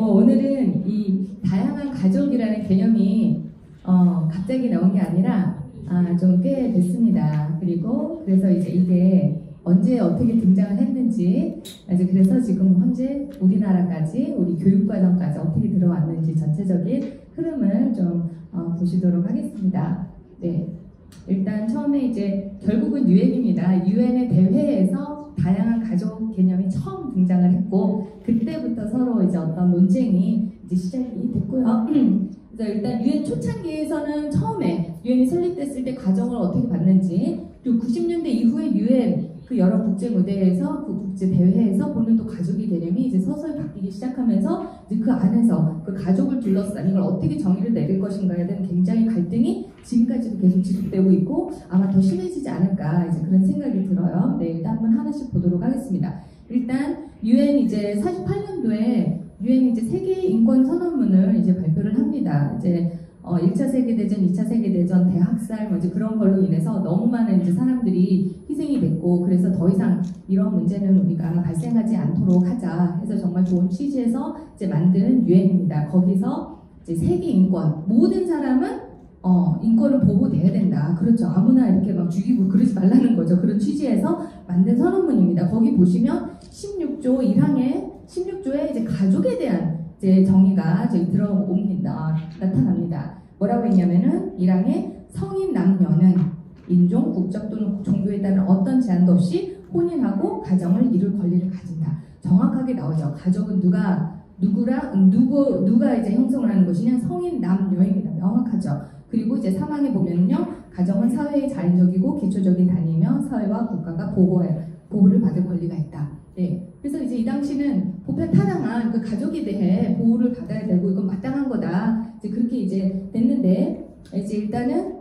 오늘은 이 다양한 가족이라는 개념이 갑자기 나온 게 아니라 좀 꽤 됐습니다. 그리고 그래서 이제 이게 언제 어떻게 등장을 했는지, 이제 그래서 지금 현재 우리나라까지 우리 교육과정까지 어떻게 들어왔는지 전체적인 흐름을 좀 보시도록 하겠습니다. 네, 일단 처음에 이제 결국은 유엔입니다. 유엔의 대회에서 다양한 가족 개념이 처음 등장을 했고, 그때부터 서로 이제 어떤 논쟁이 이제 시작이 됐고요. 그래서 일단 유엔 초창기에서는 처음에 유엔이 설립됐을 때 가정을 어떻게 봤는지, 그리고 90년대 이후에 유엔 그 여러 국제 무대에서 그 국제 대회에서 보는 또 가족의 개념이 이제 서서히 바뀌기 시작하면서 이제 그 안에서 그 가족을 둘러싼 이걸 어떻게 정의를 내릴 것인가에 대한 굉장히 갈등이 지금까지도 계속 지속되고 있고 아마 더 심해지지 않을까 이제 그런 생각이 들어요. 네, 일단 한번 하나씩 보도록 하겠습니다. 일단 유엔 이제 48년도에 유엔 이제 세계 인권 선언문을 이제 발표를 합니다. 이제 1차 세계대전, 2차 세계대전, 대학살 뭐 이제 그런 걸로 인해서 너무 많은 이제 사람들이 희생이 됐고, 그래서 더 이상 이런 문제는 우리가 발생하지 않도록 하자 해서 정말 좋은 취지에서 이제 만든 유엔입니다. 거기서 이제 세계 인권, 모든 사람은 인권을 보호돼야 된다. 그렇죠. 아무나 이렇게 막 죽이고 그러지 말라는 거죠. 그런 취지에서 만든 선언문입니다. 거기 보시면 16조 1항에 16조에 이제 가족에 대한 이제 정의가 저기 들어옵니다. 나타납니다. 뭐라고 했냐면은 1항에 성인 남녀는 인종, 국적 또는 종교에 따른 어떤 제한도 없이 혼인하고 가정을 이룰 권리를 가진다. 정확하게 나오죠. 가족은 누가 이제 형성을 하는 것이냐? 성인 남녀입니다. 명확하죠. 그리고 이제 3항에 보면요, 가정은 사회의 자연적이고 기초적인 단위이며 사회와 국가가 보호를 받을 권리가 있다. 네, 그래서 이제 이 당시는 보편타당한 그 가족에 대해 보호를 받아야 되고 이건 마땅한 거다. 이제 그렇게 이제 됐는데, 이제 일단은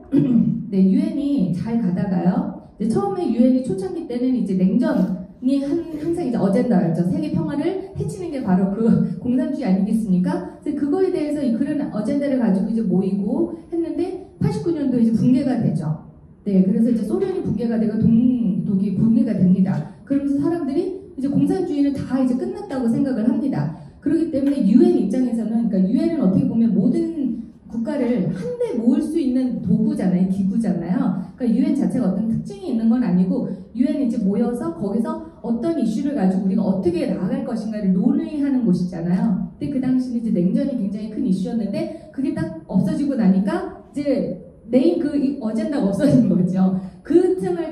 네, 유엔이 잘 가다가요. 이제 처음에 유엔이 초창기 때는 이제 냉전이 항상 이제 어젠다였죠. 세계 평화를 해치는 게 바로 그 공산주의 아니겠습니까? 그래서 그거에 대해서 그런 어젠다를 가지고 이제 모이고 했는데 89년도에 이제 붕괴가 되죠. 네, 그래서 이제 소련이 붕괴가 되고 독이 붕괴가 됩니다. 그러면서 사람들이 이제 공산주의는 다 이제 끝났다고 생각을 합니다. 그렇기 때문에 유엔 입장에서는, 그러니까 유엔은 어떻게 보면 모든 국가를 한데 모을 수 있는 도구잖아요, 기구잖아요. 그러니까 유엔 자체가 어떤 특징이 있는 건 아니고 유엔이 이제 모여서 거기서 어떤 이슈를 가지고 우리가 어떻게 나아갈 것인가를 논의하는 곳이잖아요. 근데 그 당시는 이제 냉전이 굉장히 큰 이슈였는데 그게 딱 없어지고 나니까 이제 그 어젠다가 없어진 거죠. 그 틈을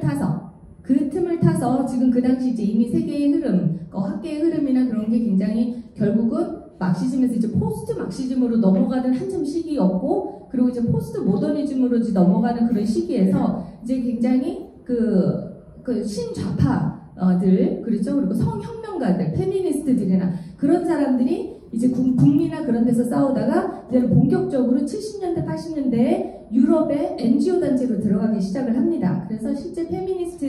타서 지금 그 당시 이제 이미 세계의 흐름, 학계의 흐름이나 그런 게 굉장히 결국은 막시즘에서 이제 포스트 막시즘으로 넘어가는 한참 시기였고, 그리고 이제 포스트 모더니즘으로 이제 넘어가는 그런 시기에서 이제 굉장히 그 신좌파들, 그렇죠? 그리고 성혁명가들, 페미니스트들이나 그런 사람들이 이제 국미나 그런 데서 싸우다가 이제 본격적으로 70년대, 80년대에 유럽의 NGO 단체로 들어가기 시작을 합니다. 그래서 실제 페미니스트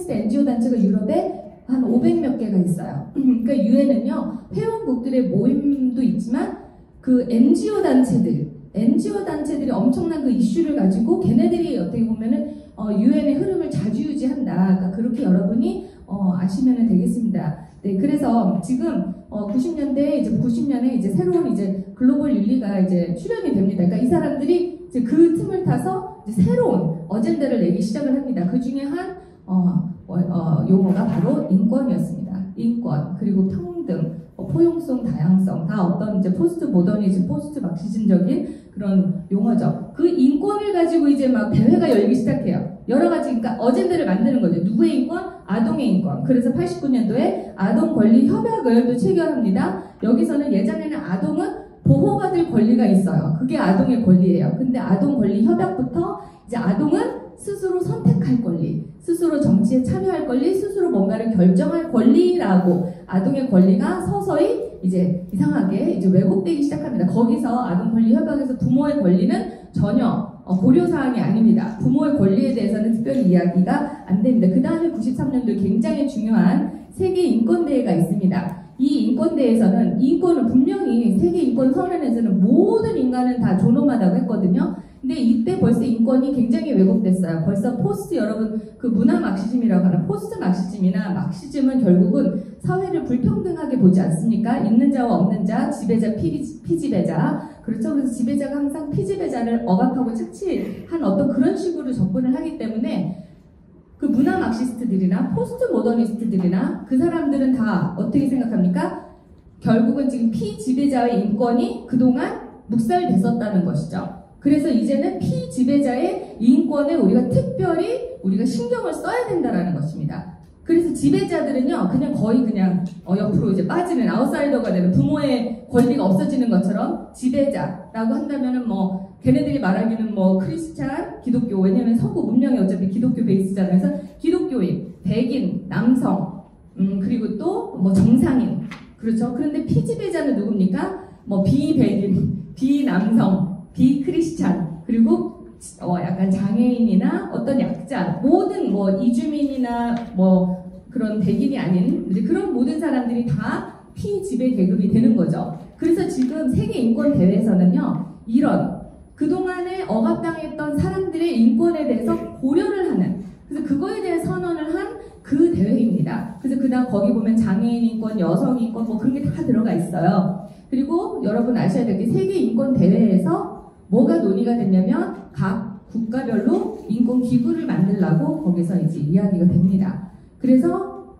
NGO 단체가 유럽에 한 500몇 개가 있어요. 그러니까 유엔은요, 회원국들의 모임도 있지만 그 NGO 단체들이 엄청난 그 이슈를 가지고 걔네들이 어떻게 보면은 유엔의 흐름을 좌지우지한다. 그러니까 그렇게 여러분이 아시면 되겠습니다. 네, 그래서 지금 90년에 이제 새로운 이제 글로벌 윤리가 이제 출현이 됩니다. 그러니까 이 사람들이 이제 그 틈을 타서 이제 새로운 어젠다를 내기 시작을 합니다. 그 중에 한 용어가 바로 인권이었습니다. 인권, 그리고 평등, 포용성, 다양성, 다 어떤 이제 포스트 모더니즘, 포스트 막시즘적인 그런 용어죠. 그 인권을 가지고 이제 막 대회가 열리기 시작해요. 여러 가지, 그러니까 어젠다를 만드는 거죠. 누구의 인권? 아동의 인권. 그래서 89년도에 아동 권리 협약을 또 체결합니다. 여기서는 예전에는 아동은 보호받을 권리가 있어요. 그게 아동의 권리예요. 근데 아동 권리 협약부터 이제 아동은 스스로 선택할 권리, 스스로 정치에 참여할 권리, 스스로 뭔가를 결정할 권리라고 아동의 권리가 서서히 이제 이상하게 이제 왜곡되기 시작합니다. 거기서 아동 권리 협약에서 부모의 권리는 전혀 고려사항이 아닙니다. 부모의 권리에 대해서는 특별히 이야기가 안 됩니다. 그 다음에 93년도에 굉장히 중요한 세계 인권대회가 있습니다. 이 인권대회에서는 인권은 분명히 세계 인권 선언에서는 모든 인간은 다 존엄하다고 했거든요. 근데 이때 벌써 인권이 굉장히 왜곡됐어요. 벌써 포스트, 여러분 그 문화 막시즘이라고 하는 포스트 막시즘이나 막시즘은 결국은 사회를 불평등하게 보지 않습니까? 있는 자와 없는 자, 지배자, 피지배자. 그렇죠? 그래서 지배자가 항상 피지배자를 억압하고 착취한 어떤 그런 식으로 접근을 하기 때문에 그 문화 막시스트들이나 포스트 모더니스트들이나 그 사람들은 다 어떻게 생각합니까? 결국은 지금 피지배자의 인권이 그동안 묵살됐었다는 것이죠. 그래서 이제는 피지배자의 인권에 우리가 신경을 써야 된다는 것입니다. 그래서 지배자들은요, 거의 옆으로 이제 빠지는 아웃사이더가 되는 부모의 권리가 없어지는 것처럼 지배자라고 한다면은 걔네들이 말하기는 크리스찬, 기독교, 왜냐면 서구 문명이 어차피 기독교 베이스잖아요. 그래서 기독교인, 백인, 남성, 그리고 또 정상인. 그렇죠. 그런데 피지배자는 누굽니까? 비백인, 비남성, 비크리스찬, 그리고 약간 장애인이나 어떤 약자, 모든 이주민이나 그런 백인이 아닌 이제 그런 모든 사람들이 다 피지배 계급이 되는 거죠. 그래서 지금 세계 인권 대회에서는요, 이런 그동안에 억압당했던 사람들의 인권에 대해서 고려를 하는, 그래서 그거에 대해 선언을 한 그 대회입니다. 그래서 그다음 거기 보면 장애인 인권, 여성 인권 그런 게 다 들어가 있어요. 그리고 여러분 아셔야 될 게 세계 인권 대회에서 뭐가 논의가 됐냐면 각 국가별로 인권 기구를 만들라고 거기서 이제 이야기가 됩니다. 그래서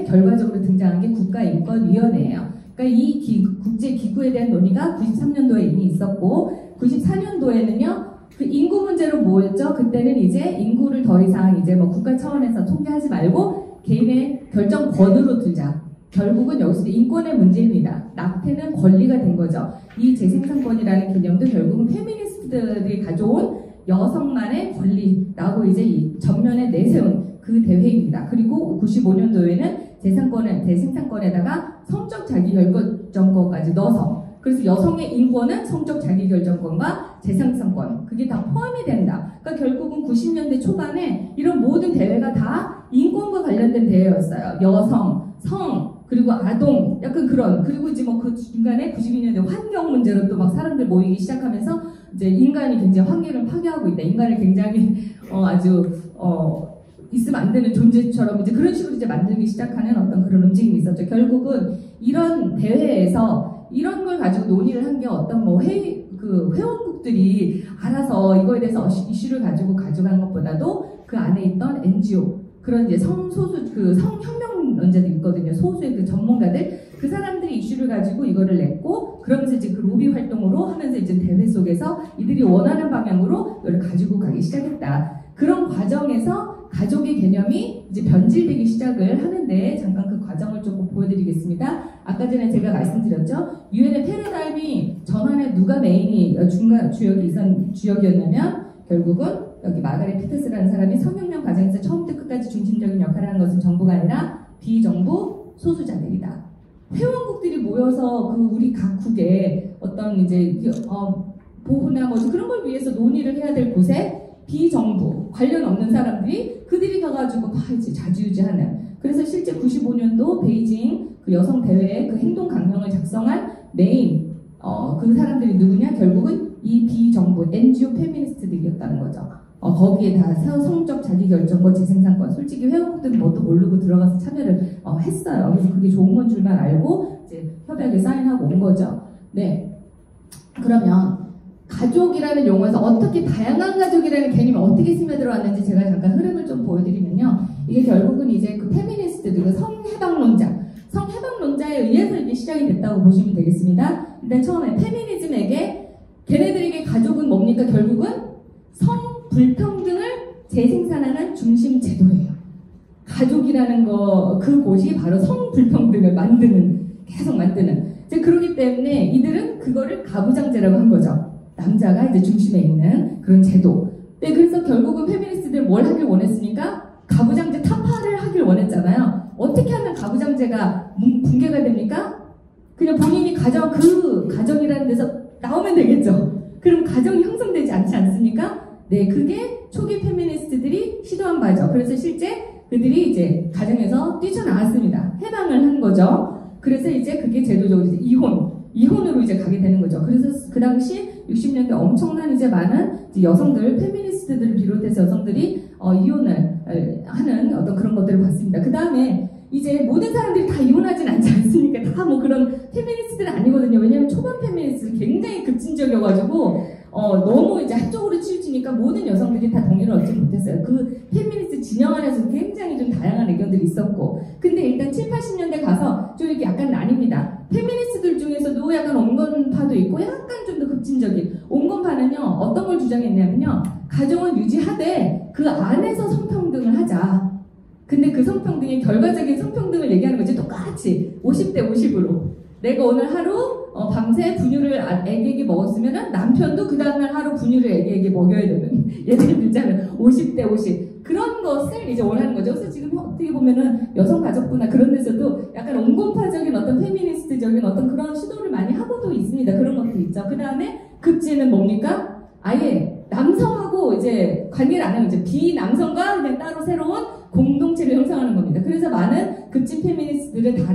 결과적으로 등장한 게 국가인권위원회예요. 그러니까 이 국제 기구에 대한 논의가 93년도에 이미 있었고 94년도에는요. 그 인구 문제로 뭐였죠? 그때는 이제 인구를 더 이상 이제 국가 차원에서 통계하지 말고 개인의 결정권으로 두자. 결국은 여기서 인권의 문제입니다. 낙태는 권리가 된 거죠. 이 재생산권이라는 개념도 결국은 페미니스트들이 가져온 여성만의 권리라고 이제 이 전면에 내세운 그 대회입니다. 그리고 95년도에는 재생산권에다가 성적 자기결정권까지 넣어서, 그래서 여성의 인권은 성적 자기결정권과 재생산권, 그게 다 포함이 된다. 그러니까 결국은 90년대 초반에 이런 모든 대회가 다 인권과 관련된 대회였어요. 여성, 성, 그리고 아동, 약간 그런, 그리고 이제 그 중간에 92년대 환경 문제로 또 막 사람들 모이기 시작하면서 이제 인간이 굉장히 환경을 파괴하고 있다. 인간을 굉장히 있으면 안 되는 존재처럼 이제 그런 식으로 이제 만들기 시작하는 어떤 그런 움직임이 있었죠. 결국은 이런 대회에서 이런 걸 가지고 논의를 한 게 어떤 회원국들이 알아서 이거에 대해서 이슈를 가지고 가져간 것보다도 그 안에 있던 NGO, 그런 이제 성혁명론자들 있거든요. 소수의 그 전문가들, 그 사람들이 이슈를 가지고 이거를 냈고, 그러면서 이제 그 로비 활동으로 하면서 이제 대회 속에서 이들이 원하는 방향으로 이걸 가지고 가기 시작했다. 그런 과정에서 가족의 개념이 이제 변질되기 시작을 하는데, 잠깐 그 과정을 조금 보여드리겠습니다. 아까 전에 제가 말씀드렸죠. 유엔의 패러다임이 전환에 누가 메인이 주역이었냐면 결국은 여기 마가렛 피터스라는 사람이 성혁명 과정에서 처음부터 끝까지 중심적인 역할을 하는 것은 정부가 아니라 비정부 소수자들이다. 회원국들이 모여서 우리 각국의 어떤 이제 보호나 그런 걸 위해서 논의를 해야 될 곳에 비정부 관련 없는 사람들이 그들이 가가지고 이제 자주유지하는. 그래서 실제 95년도 베이징 그 여성 대회의 그 행동 강령을 작성한 메인 그 사람들이 누구냐? 결국은 이 비정부 NGO 페미니스트들이었다는 거죠. 거기에 다 성적 자기결정권, 재생산권, 솔직히 회원국들은 뭣도 모르고 들어가서 참여를 했어요. 그래서 그게 좋은 건 줄만 알고 이제 협약에 사인하고 온 거죠. 네. 그러면 가족이라는 용어에서 어떻게 다양한 가족이라는 개념이 어떻게 스며들어왔는지 제가 잠깐 흐름을 좀 보여드리면요. 이게 결국은 이제 그 페미니스트들, 그 성해방론자에 의해서 이게 시작이 됐다고 보시면 되겠습니다. 일단 처음에 페미니즘에게 걔네들에게 가족은 뭡니까? 결국은 성불평등을 재생산하는 중심 제도예요. 가족이라는 그곳이 바로 성불평등을 계속 만드는. 이제 그러기 때문에 이들은 그거를 가부장제라고 한 거죠. 남자가 이제 중심에 있는 그런 제도. 네, 그래서 결국은 페미니스트들 뭘 하길 원했습니까? 가부장제 타파를 하길 원했잖아요. 어떻게 하면 가부장제가 붕괴가 됩니까? 그냥 본인이 가정이라는 데서 나오면 되겠죠. 그럼 가정이 형성되지 않지 않습니까? 네, 그게 초기 페미니스트들이 시도한 바죠. 그래서 실제 그들이 이제 가정에서 뛰쳐나왔습니다. 해방을 한 거죠. 그래서 이제 그게 제도적으로 이제 이혼으로 이제 가게 되는 거죠. 그래서 그 당시 60년대 엄청난 이제 많은 이제 여성들, 페미니스트들을 비롯해서 여성들이 이혼을 하는 어떤 그런 것들을 봤습니다. 그 다음에 이제 모든 사람들이 다 이혼하진 않지 않습니까? 다 뭐 그런 페미니스트는 아니거든요. 왜냐면 초반 페미니스트는 굉장히 급진적이어가지고 너무 이제 한쪽으로 치우치니까 모든 여성들이 다 동의를 얻지 못했어요. 그 페미니스트 진영 안에서 굉장히 좀 다양한 의견들이 있었고, 근데 일단 7, 80년대 가서 좀 이렇게 약간 나뉩니다. 페미니스트들 중에서도 약간 온건파도 있고 약간 좀 더 급진적인 온건파는요 어떤 걸 주장했냐면요, 가정은 유지하되 그 안에서 성평등을 하자. 근데 그 성평등의 결과적인 성평등을 얘기하는 거지, 똑같이 50대 50으로 내가 오늘 하루 밤새 분유를 애기에게 먹었으면 남편도 그 다음날 하루 분유를 애기에게 먹여야 되는, 예를 들자면 50대 50 그런 것을 이제 원하는 거죠. 그래서 지금 어떻게 보면은 여성 가족부나 그런 데서도 약간 온건파적인 어떤 페미니스트적인 어떤 그런 시도를 많이 하고도 있습니다. 그런 것도 있죠. 그 다음에 급지는 뭡니까? 아예 남성하고 이제 관계를 안 하고 이제 비남성과 그냥 따로 새로운 공동체를 형성하는 겁니다. 그래서 많은 급진 페미니스트들은 다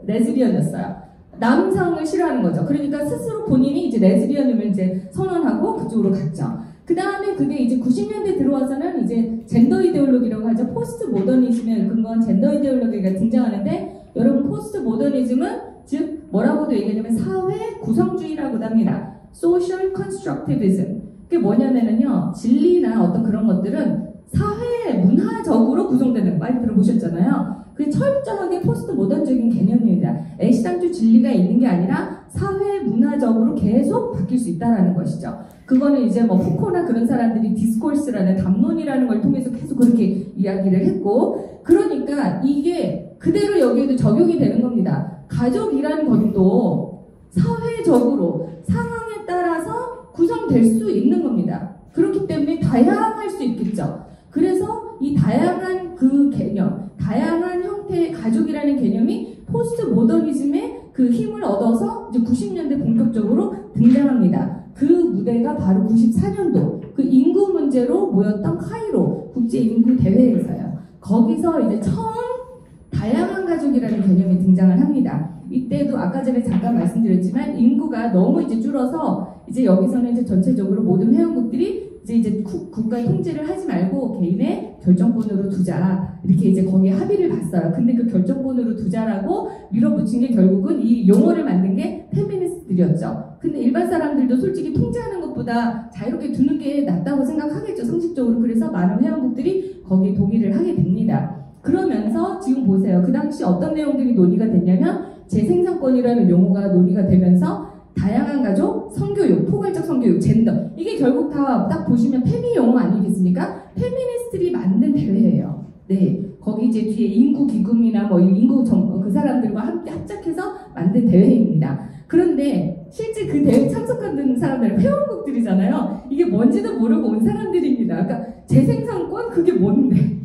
레즈비언이었어요. 남성을 싫어하는 거죠. 그러니까 스스로 본인이 이제 레즈비언임을 이제 선언하고 그쪽으로 갔죠. 그 다음에 그게 이제 90년대 들어와서는 이제 젠더 이데올로기라고 하죠. 포스트 모더니즘에 근거한 젠더 이데올로기가 등장하는데, 여러분 포스트 모더니즘은 즉 뭐라고도 얘기하냐면 사회 구성주의라고도 합니다. Social Constructivism. 그게 뭐냐면요, 진리나 어떤 그런 것들은 사회 문화적으로 구성되는, 많이 들어보셨잖아요. 그게 철저하게 포스트 모던적인 개념입니다. 애시당초 진리가 있는 게 아니라 사회 문화적으로 계속 바뀔 수 있다는 것이죠. 그거는 이제 뭐 푸코나 그런 사람들이 디스코스라는 담론이라는 걸 통해서 계속 그렇게 이야기를 했고, 그러니까 이게 그대로 여기에도 적용이 되는 겁니다. 가족이라는 것도 사회적으로 상황에 따라서 구성될 수 있는 겁니다. 그렇기 때문에 다양할 수 있겠죠. 그래서 이 다양한 그 개념, 다양한 형태의 가족이라는 개념이 포스트 모더니즘의 그 힘을 얻어서 이제 90년대 본격적으로 등장합니다. 그 무대가 바로 94년도 그 인구 문제로 모였던 카이로 국제인구대회에서요. 거기서 이제 처음 다양한 가족이라는 개념이 등장을 합니다. 이때도 아까 전에 잠깐 말씀드렸지만 인구가 너무 이제 줄어서 이제 여기서는 이제 전체적으로 모든 회원국들이 이제 국가 통제를 하지 말고 개인의 결정권으로 두자, 이렇게 이제 거기에 합의를 봤어요. 근데 그 결정권으로 두자라고 밀어붙인 게 결국은 이 용어를 만든 게 페미니스트들이었죠. 근데 일반 사람들도 솔직히 통제하는 것보다 자유롭게 두는 게 낫다고 생각하겠죠, 상식적으로. 그래서 많은 회원국들이 거기에 동의를 하게 됩니다. 그러면서 지금 보세요. 그 당시 어떤 내용들이 논의가 됐냐면 재생산권이라는 용어가 논의가 되면서 다양한 가족, 성교육, 포괄적 성교육, 젠더, 이게 결국 다 딱 보시면 페미 용어 아니겠습니까? 페미니스트들이 만든 대회예요. 네, 거기 이제 뒤에 인구기금이나 뭐 인구 그 사람들과 함께 합작해서 만든 대회입니다. 그런데 실제 그 대회 참석하는 사람들은 회원국들이잖아요. 이게 뭔지도 모르고 온 사람들입니다. 그러니까 재생산권 그게 뭔데?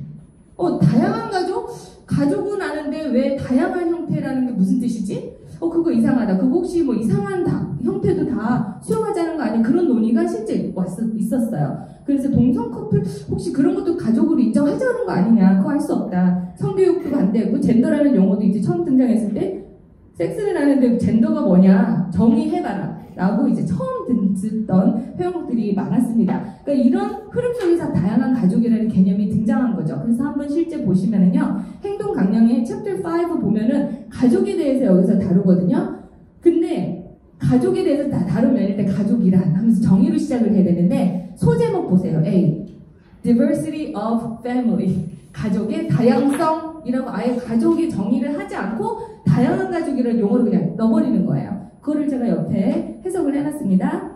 다양한 가족? 가족은 아는데 왜 다양한 형태라는 게 무슨 뜻이지? 그거 이상하다. 그거 혹시 뭐 이상한 형태도 다 수용하자는 거 아니야? 그런 논의가 실제 있었어요. 그래서 동성 커플 혹시 그런 것도 가족으로 인정하자는 거 아니냐? 그거 할 수 없다. 성교육도 반대했고, 젠더라는 용어도 이제 처음 등장했을 때 섹스를 하는데 젠더가 뭐냐? 정의해봐라. 라고 이제 처음 듣던 회원국들이 많았습니다. 그러니까 이런 흐름 속에서 다양한 가족이라는 개념이 등장한 거죠. 그래서 한번 실제 보시면은요, 행동 강령의 챕터 5 보면은 가족에 대해서 여기서 다루거든요. 근데 가족에 대해서 다루면 일단 가족이란 하면서 정의로 시작을 해야 되는데, 소제목 보세요. A. Diversity of Family. 가족의 다양성이라고 아예 가족의 정의를 하지 않고 다양한 가족이라는 용어를 그냥 넣어버리는 거예요. 그거를 제가 옆에 해석을 해놨습니다.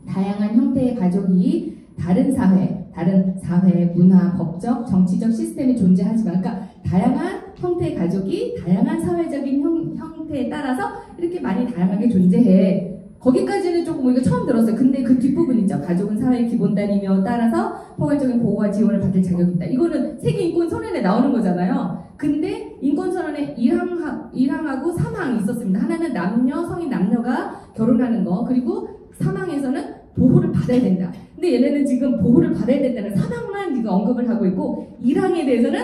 다양한 형태의 가족이 다른 사회, 문화, 법적, 정치적 시스템이 존재하지만, 그러니까 다양한 형태의 가족이 다양한 사회적인 형태에 따라서 이렇게 많이 다양하게 존재해. 거기까지는 조금 우리가 처음 들었어요. 근데 그 뒷부분 있죠. 가족은 사회의 기본단위며 따라서 포괄적인 보호와 지원을 받을 자격이 있다. 이거는 세계인권선언에 나오는 거잖아요. 근데 인권선언에 1항하고 3항이 있었습니다. 하나는 남녀, 성인 남녀가 결혼하는 거, 그리고 3항에서는 보호를 받아야 된다. 근데 얘네는 지금 보호를 받아야 된다는 3항만 지금 언급을 하고 있고, 1항에 대해서는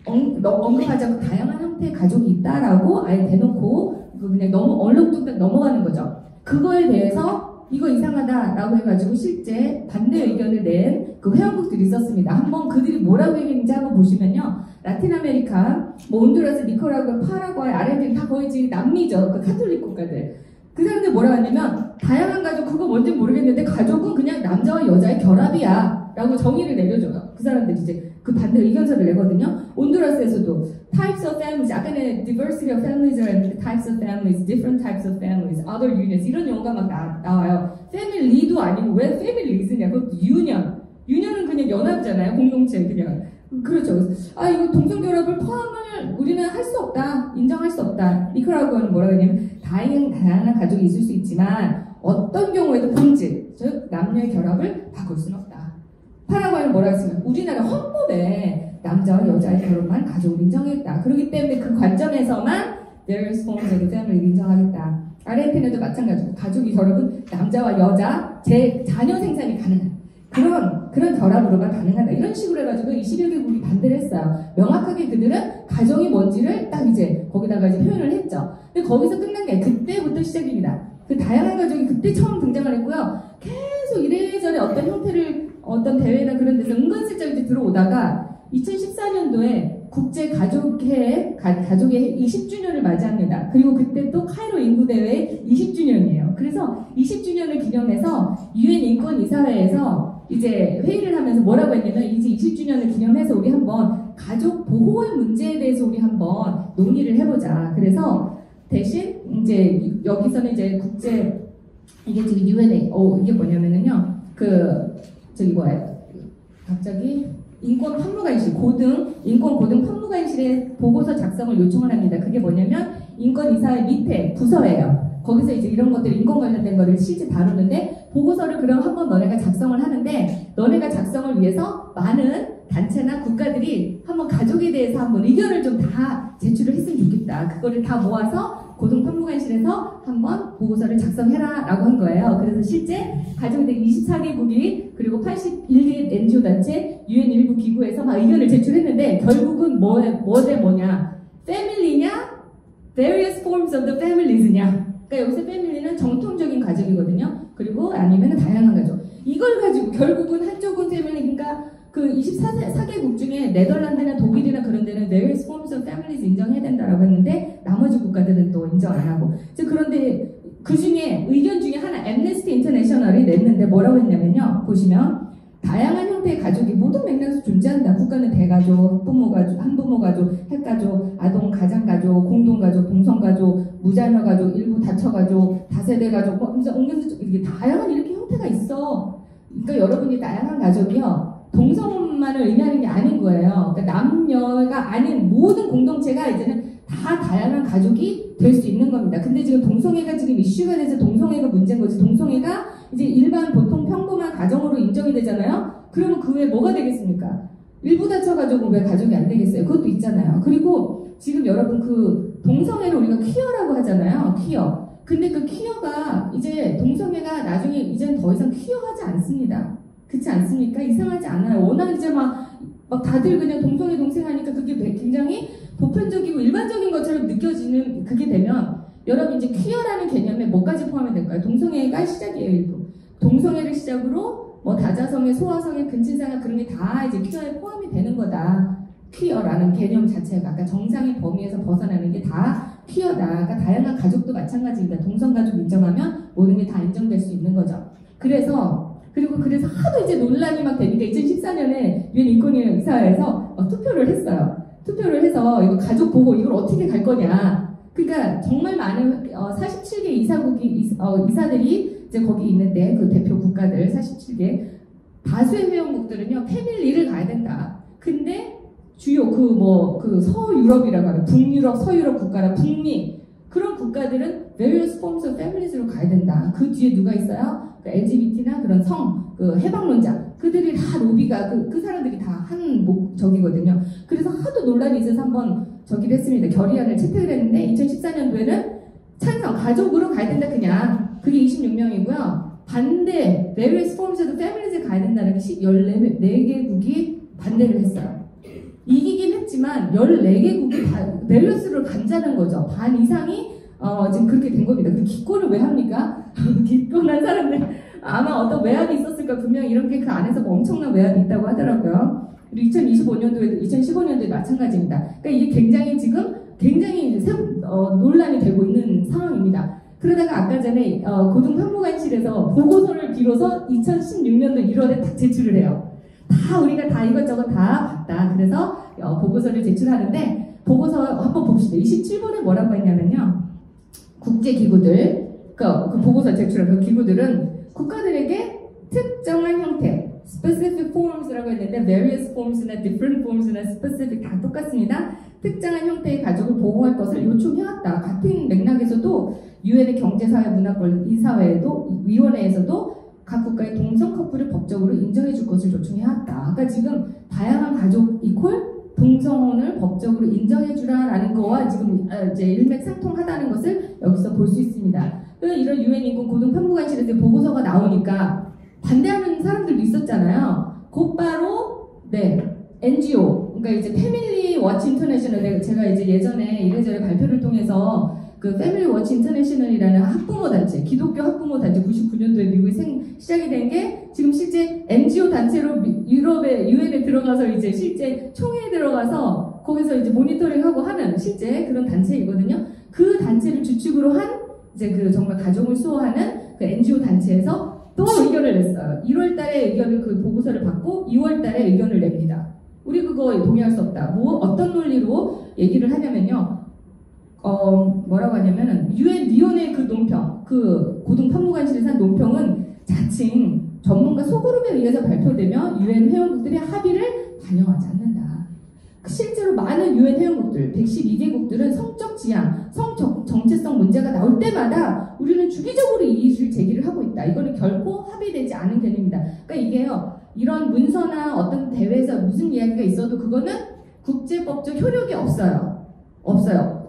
언급하지 않고 다양한 형태의 가족이 있다라고 아예 대놓고 그냥 너무 얼렁뚱땅 넘어가는 거죠. 그거에 대해서 이거 이상하다라고 해가지고 실제 반대 의견을 낸 그 회원국들이 있었습니다. 한번 그들이 뭐라고 얘기했는지 한번 보시면요. 라틴 아메리카, 뭐 온두라스, 니카라과, 파라과이, 아르헨티나 다 거의 지금 남미죠. 그 카톨릭 국가들. 그 사람들 뭐라고 하냐면 다양한 가족 그거 뭔지 모르겠는데 가족은 그냥 남자와 여자의 결합이야 라고 정의를 내려줘요. 그 사람들이 이제 그 반대 의견서를 내거든요. 온두라스에서도 types of families, 아까는 diversity of families라는 types of families, different types of families, other unions 이런 용어가 막 나와요. family도 아니고 왜 families냐? 그것도 유년은 그냥 연합잖아요. 공동체 그냥. 그렇죠. 아 이거 동성결합을 포함을 우리는 할 수 없다. 인정할 수 없다. 니카라구아는 뭐라고 하냐면 다양한 가족이 있을 수 있지만 어떤 경우에도 본질, 즉 남녀의 결합을 바꿀 수는 없다. 파라과이는 뭐라고 했으면 우리나라 헌법에 남자와 여자의 결혼만 가족을 인정했다. 그렇기 때문에 그 관점에서만 various forms of family를 인정하겠다. 아르헨티나도 마찬가지고 가족이 결합은 남자와 여자, 제 자녀 생산이 가능한 그런 결합으로만 가능하다. 이런 식으로 해가지고 21개국이 반대를 했어요. 명확하게 그들은 가정이 뭔지를 딱 이제 거기다가 이제 표현을 했죠. 근데 거기서 끝난 게 그때부터 시작입니다. 그 다양한 가족이 그때 처음 등장을 했고요. 계속 이래저래 어떤 형태를 어떤 대회나 그런 데서 은근슬쩍 이제 들어오다가 2014년도에 국제가족회, 가족의 20주년을 맞이합니다. 그리고 그때 또 카이로 인구대회 20주년이에요. 그래서 20주년을 기념해서 UN 인권이사회에서 이제 회의를 하면서 뭐라고 했냐면 이제 20주년을 기념해서 우리 한번 가족 보호의 문제에 대해서 우리 한번 논의를 해보자. 그래서 대신 이제 여기서는 이제 이게 지금 UNA 이게 뭐냐면은요 갑자기 인권 판무관실 인권 고등 판무관실에 보고서 작성을 요청을 합니다. 그게 뭐냐면 인권이사회 밑에 부서예요. 거기서 이제 이런 것들 인권 관련된 거를 실제 다루는데 보고서를 그럼 한번 너네가 작성을 하는데 너네가 작성을 위해서 많은 단체나 국가들이 한번 가족에 대해서 한번 의견을 좀 다 제출을 했으면 좋겠다. 그거를 다 모아서 고등판무관실에서 한번 보고서를 작성해라 라고 한 거예요. 그래서 실제 가족들 24개국이 그리고 81개 NGO 단체, UN 일부 기구에서 막 의견을 제출했는데 결국은 뭐냐? 패밀리냐? various forms of the families냐? 그러니까 여기서 패밀리는 정통적인 가족이거든요. 그리고 아니면 다양한 가족. 이걸 가지고 결국은 한쪽은 패밀리, 그러니까 그 24개국 중에 네덜란드나 독일이나 그런 데는 various forms of families 인정해야 된다라고 했는데 나머지 국가들은 또 인정 안 하고. 그런데 그 중에 의견 중에 하나 앰네스티 인터내셔널이 냈는데 뭐라고 했냐면요. 보시면 다양한 형태의 가족이 모든 맥락에서 존재한다. 국가는 대가족, 한부모 가족, 핵가족, 아동 가장가족, 공동가족, 동성가족, 무자녀 가족, 일부 다처가족, 다세대 가족, 이게 다양한 이렇게 형태가 있어. 그러니까 여러분이 다양한 가족이요. 동성만을 의미하는 게 아닌 거예요. 그러니까 남녀가 아닌 모든 공동체가 이제는 다 다양한 가족이 될 수 있는 겁니다. 근데 지금 동성애가 지금 이슈가 돼서 동성애가 문제인 거지. 동성애가 이제 일반 보통 평범한 가정으로 인정이 되잖아요. 그러면 그 외에 뭐가 되겠습니까? 일부 다처 가족은 왜 가족이 안 되겠어요? 그것도 있잖아요. 그리고 지금 여러분 그 동성애를 우리가 퀴어라고 하잖아요. 퀴어. 근데 그 퀴어가 이제 동성애가 나중에 이제는 더 이상 퀴어하지 않습니다. 그렇지 않습니까? 이상하지 않아요. 워낙 이제 막 다들 그냥 동성애 동생하니까 그게 굉장히 보편적이고 일반적인 것처럼 느껴지는 그게 되면 여러분 이제 퀴어라는 개념에 뭐까지 포함이 될까요? 동성애가 시작이에요. 일부. 동성애를 시작으로 뭐 다자성애, 소아성애, 근친상애 그런 게 다 이제 퀴어에 포함이 되는 거다. 퀴어라는 개념 자체가 아까 정상의 범위에서 벗어나는 게 다 퀴어다. 그러니까 다양한 가족도 마찬가지입니다. 동성가족 인정하면 모든 게 다 인정될 수 있는 거죠. 그래서 하도 이제 논란이 막 되니까 2014년에 UN 인권이사회에서 투표를 했어요. 투표를 해서 이거 가족 보호 이걸 어떻게 갈 거냐. 그러니까 정말 많은 47개 이사들이 이제 거기 있는데 그 대표 국가들 47개 다수의 회원국들은요 패밀리를 가야 된다. 근데 주요 서유럽이라고 하는 북유럽, 서유럽 국가나 북미 그런 국가들은 various forms of families로 가야 된다. 그 뒤에 누가 있어요? LGBT나 그런 해방론자 그들이 다 로비가 그 사람들이 다 한 목적이거든요. 그래서 하도 논란이 있어서 한번 저기를 했습니다. 결의안을 채택을 했는데 2014년도에는 찬성 가족으로 가야 된다 그냥 그게 26명이고요. 반대 various forms of families에 가야 된다는 게 14개국이 반대를 했어요. 이기긴 했지만 14개국이 다 밸런스를 간자는 거죠. 반 이상이 지금 그렇게 된 겁니다. 그 기권을 왜 합니까? 기권한 사람들 아마 어떤 외압이 있었을까 분명히 이렇게 그 안에서 뭐 엄청난 외압이 있다고 하더라고요. 그리고 2025년도에도 2015년도에 마찬가지입니다. 그러니까 이게 굉장히 논란이 되고 있는 상황입니다. 그러다가 아까 전에 고등판무관실에서 보고서를 비로소 2016년도 1월에 딱 제출을 해요. 다 우리가 다 이것저것 다 봤다. 그래서 보고서를 제출하는데 보고서 한번 봅시다. 27번에 뭐라고 했냐면요. 국제기구들 그 보고서 제출한 그 기구들은 국가들에게 특정한 형태 specific forms라고 했는데 various forms나 different forms나 specific 다 똑같습니다. 특정한 형태의 가족을 보호할 것을 요청해왔다. 같은 맥락에서도 유엔의 경제사회 문화권 이사회에도 위원회에서도 각 국가의 동성 커플을 법적으로 인정해 줄 것을 요청해왔다. 그러니까 지금 다양한 가족 이퀄 동성혼을 법적으로 인정해 주라라는 거와 지금 이제 일맥상통하다는 것을 여기서 볼 수 있습니다. 이런 유엔 인권 고등판무관실에서 보고서가 나오니까 반대하는 사람들도 있었잖아요. 곧바로 NGO 그러니까 이제 패밀리 워치 인터내셔널 제가 이제 예전에 이래저래 발표를 통해서 그 패밀리 워치 인터내셔널이라는 학부모 단체, 기독교 학부모 단체 99년도에 미국에 시작이 된 게 지금 실제 NGO 단체로 유럽의 유엔에 들어가서 이제 실제 총회에 들어가서 거기서 이제 모니터링하고 하는 실제 그런 단체이거든요. 그 단체를 주축으로 한 이제 그 정말 가족을 수호하는 그 NGO 단체에서 또 의견을 냈어요. 1월달에 의견을 그 보고서를 받고 2월달에 의견을 냅니다. 우리 그거 동의할 수 없다. 어떤 논리로 얘기를 하냐면요. 뭐라고 하냐면은 유엔 위원회 그 논평, 그 고등판무관실에서 한 논평은 자칭 전문가 소그룹에 의해서 발표되며 유엔 회원국들의 합의를 반영하지 않는다. 실제로 많은 유엔 회원국들, 112개국들은 성적 지향, 정체성 문제가 나올 때마다 우리는 주기적으로 이의를 제기를 하고 있다. 이거는 결코 합의되지 않은 개념입니다. 그러니까 이게요, 이런 문서나 어떤 대회에서 무슨 이야기가 있어도 그거는 국제법적 효력이 없어요.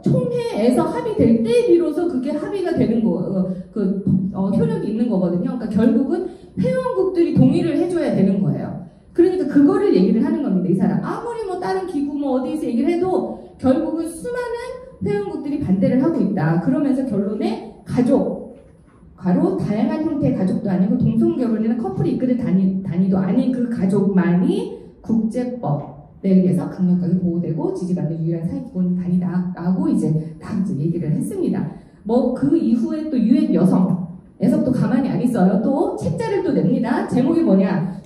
총회에서 합의될 때 비로소 그게 합의가 되는 효력이 있는 거거든요. 그러니까 결국은 회원국들이 동의를 해줘야 되는 거예요. 그러니까 그거를 얘기를 하는 겁니다. 이 사람 아무리 뭐 다른 기구 뭐 어디에서 얘기를 해도 결국은 수많은 회원국들이 반대를 하고 있다. 그러면서 결론에 가족, 바로 다양한 형태의 가족도 아니고 동성결혼이나 커플이 이끄는 단위도 아닌 그 가족만이 국제법 에 의해서 강력하게 보호되고 지지받는 유일한 사회기본 단위다라고 이제 딱 이제 얘기를 했습니다. 뭐 그 이후에 또 유엔 여성에서 또 가만히 안 있어요. 또 책자를 또 냅니다. 제목이 뭐냐?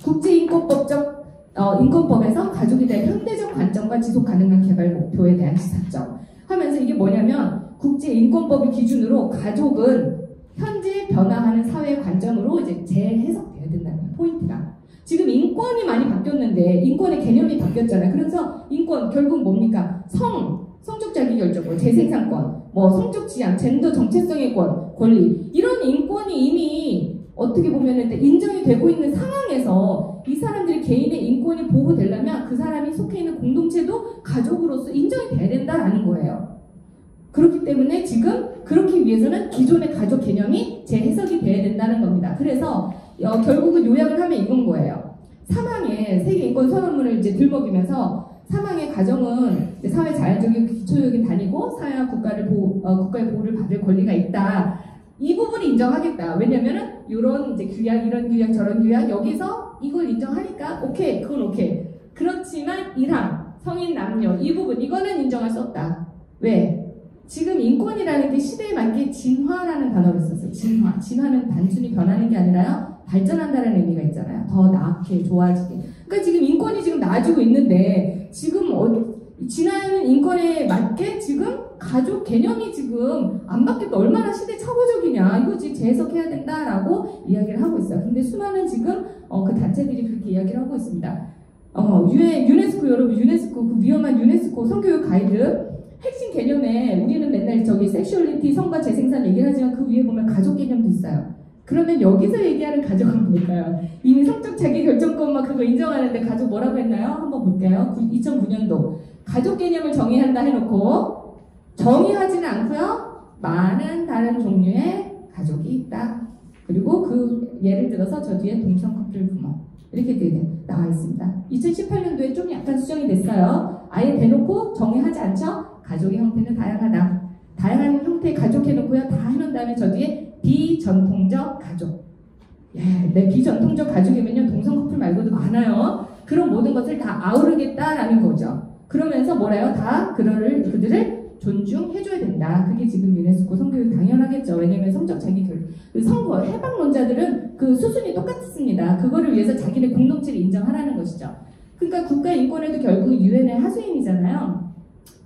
인권법에서 가족에 대한 현대적 관점과 지속 가능한 개발 목표에 대한 시사점 하면서 이게 뭐냐면 국제인권법을 기준으로 가족은 현재 변화하는 사회의 관점으로 이제 재해석돼야 된다는 포인트가. 지금 인권이 많이 바뀌었는데 인권의 개념이 바뀌었잖아요. 그래서 인권 결국 뭡니까? 성적 자기결정권, 재생산권, 뭐 성적 지향, 젠더 정체성의 권리 이런 인권이 이미 어떻게 보면 인정이 되고 있는 상황에서 이 사람들이 개인의 인권이 보호되려면 그 사람이 속해 있는 공동체도 가족으로서 인정이 돼야 된다라는 거예요. 그렇기 때문에 지금 그렇기 위해서는 기존의 가족 개념이 재해석이 돼야 된다는 겁니다. 그래서 결국은 요약을 하면 이건 거예요. 사망의 세계인권선언문을 이제 들먹이면서 사망의 가정은 이제 사회 자연적인 기초적인 단위고 사회와 국가의 보호를 받을 권리가 있다. 이 부분을 인정하겠다. 왜냐면은 이런 이제 규약, 이런 규약, 저런 규약 여기서 이걸 인정하니까 오케이, 그건 오케이. 그렇지만 일항, 성인 남녀 이 부분 이거는 인정할 수 없다. 왜? 지금 인권이라는 게 시대에 맞게 진화라는 단어를 썼어요. 진화는 단순히 변하는 게 아니라요. 발전한다는 의미가 있잖아요. 더 나게 좋아지게. 그러니까 지금 인권이 지금 나아지고 있는데 지금 진화하는 인권에 맞게 지금 가족 개념이 지금 안 바뀌었다. 얼마나 시대착오적이냐. 이거 지금 재해석해야 된다라고 이야기를 하고 있어요. 근데 수많은 지금 그 단체들이 그렇게 이야기를 하고 있습니다. 유네스코 여러분, 유네스코 그 위험한 유네스코 성교육 가이드 핵심 개념에 우리는 맨날 섹슈얼리티, 성과 재생산 얘기를 하지만 그 위에 보면 가족 개념도 있어요. 그러면 여기서 얘기하는 가족은 뭘까요? 이미 성적 자기결정권 그거 인정하는데 가족 뭐라고 했나요? 한번 볼게요. 2009년도 가족 개념을 정의한다 해놓고 정의하지는 않고요. 많은 다른 종류의 가족이 있다. 그리고 그 예를 들어서 저 뒤에 동성 커플 부모 이렇게 나와 있습니다. 2018년도에 좀 약간 수정이 됐어요. 아예 대놓고 정의하지 않죠? 가족의 형태는 다양하다. 다양한 형태의 가족 해놓고요. 다 해놓은 다음에 저 뒤에 비전통적 가족. 네, 비전통적 가족이면요. 동성 커플 말고도 많아요. 그런 모든 것을 다 아우르겠다라는 거죠. 그러면서 뭐래요? 다 그들을 존중해줘야 된다. 그게 지금 유네스코 성교육 당연하겠죠. 왜냐면 성적 자기 그 선거 해방론자들은 그 수순이 똑같습니다. 그거를 위해서 자기네 공동체를 인정하라는 것이죠. 그러니까 국가인권에도 결국 유엔의 하수인이잖아요.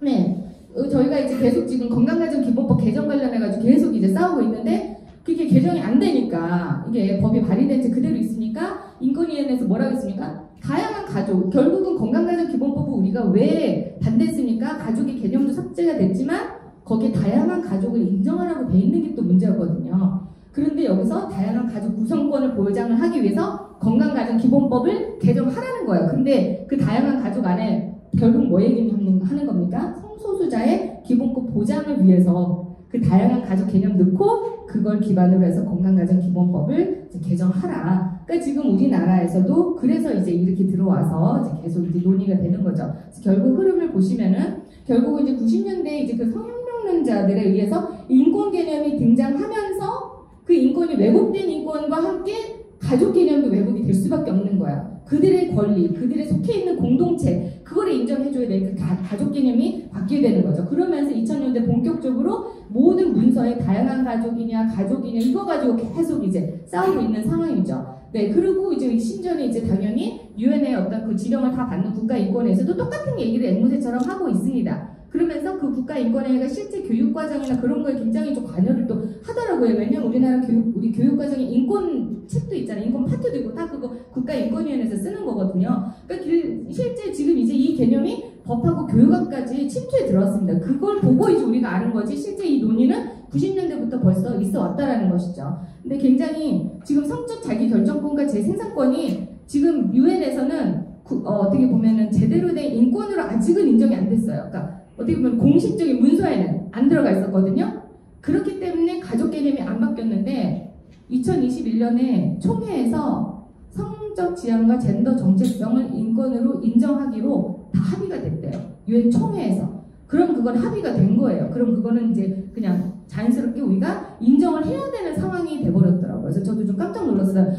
네, 저희가 이제 계속 지금 건강가정기본법 개정 관련해가지고 계속 이제 싸우고 있는데 그게 개정이 안 되니까 이게 법이 발의된 지 그대로 있으니까 인권위원회에서 뭐라고 했습니까? 다양한 가족, 결국은 건강가정기본법을 우리가 왜 반대했습니까? 가족의 개념도 삭제가 됐지만 거기에 다양한 가족을 인정하라고 돼 있는 게 또 문제였거든요. 그런데 여기서 다양한 가족 구성권을 보장을 하기 위해서 건강가정기본법을 개정하라는 거예요. 근데 그 다양한 가족 안에 결국 뭐 얘기하는 겁니까? 성소수자의 기본권 보장을 위해서 그 다양한 가족 개념 넣고 그걸 기반으로 해서 건강가정기본법을 이제 개정하라. 그러니까 지금 우리나라에서도 그래서 이제 이렇게 들어와서 이제 계속 이제 논의가 되는 거죠. 결국 흐름을 보시면은 결국 이제 90년대에 이제 그 성혁명론자들에 의해서 인권 개념이 등장하면서 그 인권이 왜곡된 인권과 함께 가족 개념도 왜곡이 될 수밖에 없는 거야. 그들의 권리, 그들의 속해 있는 공동체, 그거를 인정해줘야 될 그 가족 개념이 바뀌게 되는 거죠. 그러면서 2000년대 본격적으로 모든 문서에 다양한 가족이냐, 가족이냐, 이거 가지고 계속 이제 싸우고 있는 상황이죠. 네, 그리고 이제 심지어는 이제 당연히 유엔의 어떤 그 지령을 다 받는 국가인권회에서도 똑같은 얘기를 앵무새처럼 하고 있습니다. 그러면서 그 국가인권회가 실제 교육과정이나 그런 거에 굉장히 좀 관여를 또 하더라고요. 왜냐면 우리나라 우리 교육과정에 인권 책도 있잖아요. 인권 파트도 있고 다 그거 국가인권위원회에서 쓰는 거거든요. 그러니까 실제 지금 이제 이 개념이 법하고 교육학까지 침투에 들어왔습니다. 그걸 보고 이제 우리가 아는 거지 실제 이 논의는 90년대부터 벌써 있어 왔다라는 것이죠. 근데 굉장히 지금 성적 자기 결정권과 재생산권이 지금 유엔에서는 어떻게 보면은 제대로 된 인권으로 아직은 인정이 안 됐어요. 그러니까 어떻게 보면 공식적인 문서에는 안 들어가 있었거든요. 그렇기 때문에 가족 개념이 안 바뀌었는데 2021년에 총회에서 성적 지향과 젠더 정체성을 인권으로 인정하기로 다 합의가 됐대요. 유엔 총회에서. 그럼 그건 합의가 된 거예요. 그럼 그거는 이제 그냥 자연스럽게 우리가 인정을 해야 되는 상황이 돼버렸더라고요. 그래서 저도 좀 깜짝 놀랐어요.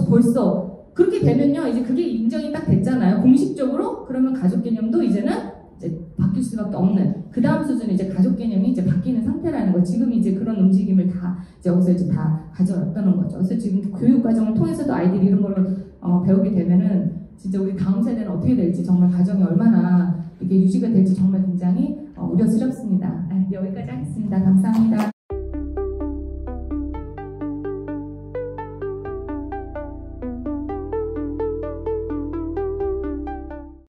벌써 그렇게 되면요, 이제 그게 인정이 딱 됐잖아요. 공식적으로. 그러면 가족 개념도 이제는 이제 바뀔 수밖에 없는 그 다음 수준은 이제 가족 개념이 이제 바뀌는 상태라는 거. 지금 이제 그런 움직임을 다 이제 여기서 이제 다 가져왔다는 거죠. 그래서 지금 교육 과정을 통해서도 아이들이 이런 거를 배우게 되면은 진짜 우리 다음 세대는 어떻게 될지 정말 가정이 얼마나 이게 유지가 될지 정말 굉장히 우려스럽습니다. 네, 여기까지 하겠습니다. 감사합니다.